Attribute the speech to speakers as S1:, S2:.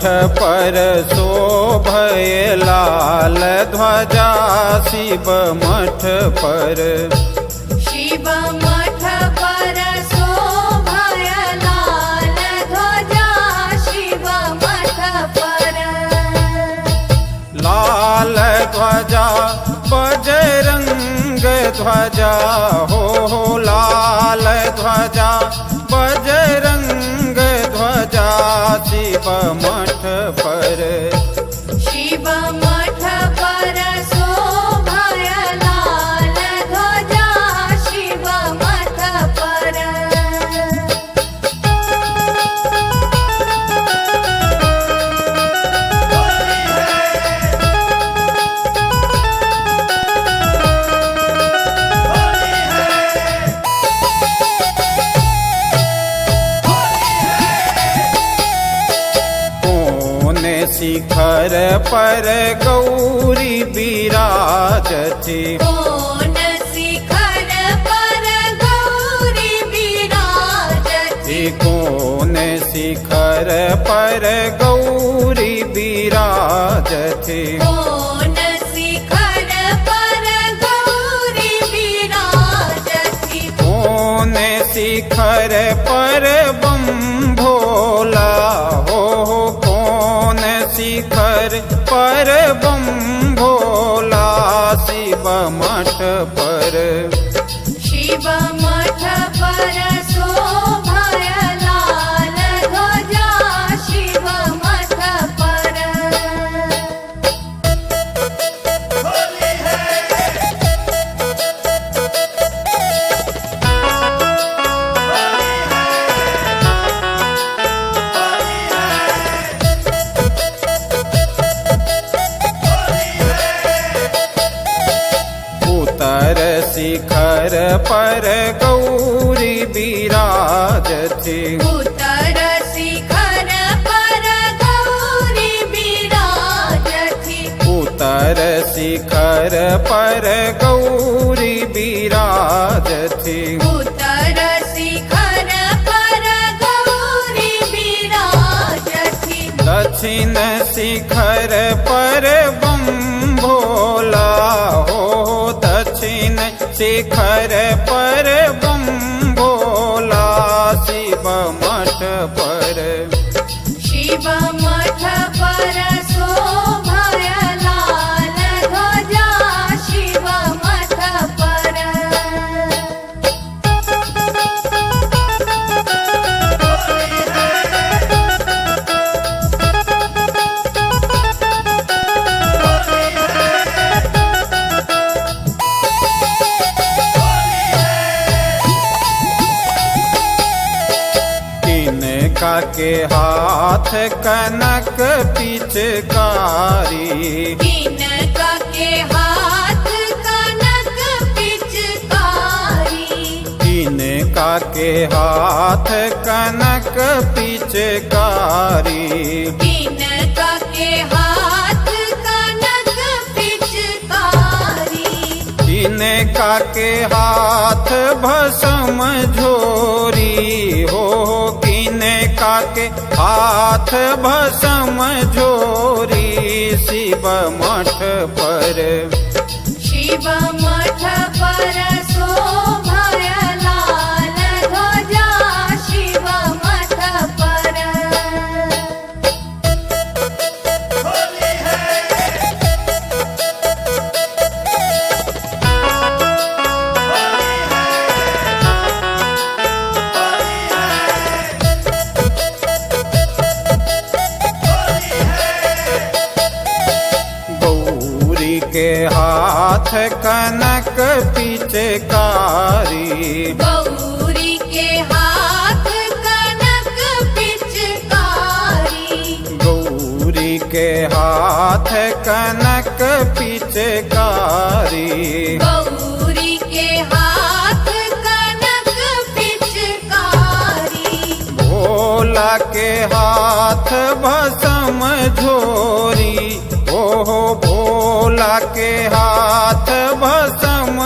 S1: मठ पर शोभय लाल ध्वजा शिव मठ पर
S2: शिव मठ पर शोभय लाल ध्वजा शिव मठ पर
S1: लाल ध्वजा बजरंग ध्वजा हो लाल ध्वजा बजरंग ध्वजा शिव मठ पर
S2: शिव मठ पर शोभय लाल ध्वजा शिव मठ पर
S1: शिखर पर गौरी विराजति
S2: कौन शिखर पर गौरी विराजति
S1: कौन शिखर पर गौरी विराजति
S2: कौन शिखर पर गौरी विराजति
S1: कौन शिखर पर बम भोला हो शिखर पर बम भोला शिव मठ पर
S2: शिव मठ पर शोभय लाल ध्वजा शिव मठ पर
S1: शिखर पर गौरी विराजति
S2: उत्तर शिखर पर गौरी विराजति
S1: उत्तर शिखर पर गौरी विराजति
S2: उत्तर शिखर पर गौरी विराजति
S1: दक्षिण शिखर पर बम भोला हो दक्षिण शिखर पर बम भोला शिव मठ पर
S2: शिव मठ पर शोभय लाल ध्वजा शिव मठ पर
S1: के हाथ कनक पिचकारी
S2: किनका के हाथ कनक पिचकारी
S1: किनका के हाथ कनक पिचकारी
S2: किनका के हाथ कनक पिचकारी
S1: किनका के हाथ भस्म झोरी हो किनका के हाथ भस्म झोरी शिव मठ पर
S2: शिव मठ पर शोभय लाल ध्वजा शिव मठ पर
S1: के हाथ कनक पिचकारी
S2: गौरी के हाथ कनक पिचकारी
S1: गौरी के हाथ कनक पिचकारी
S2: गौरी के हाथ कनक पिचकारी
S1: भोला के हाथ भस्म झोरी ओहो भोला के हाथ भस्म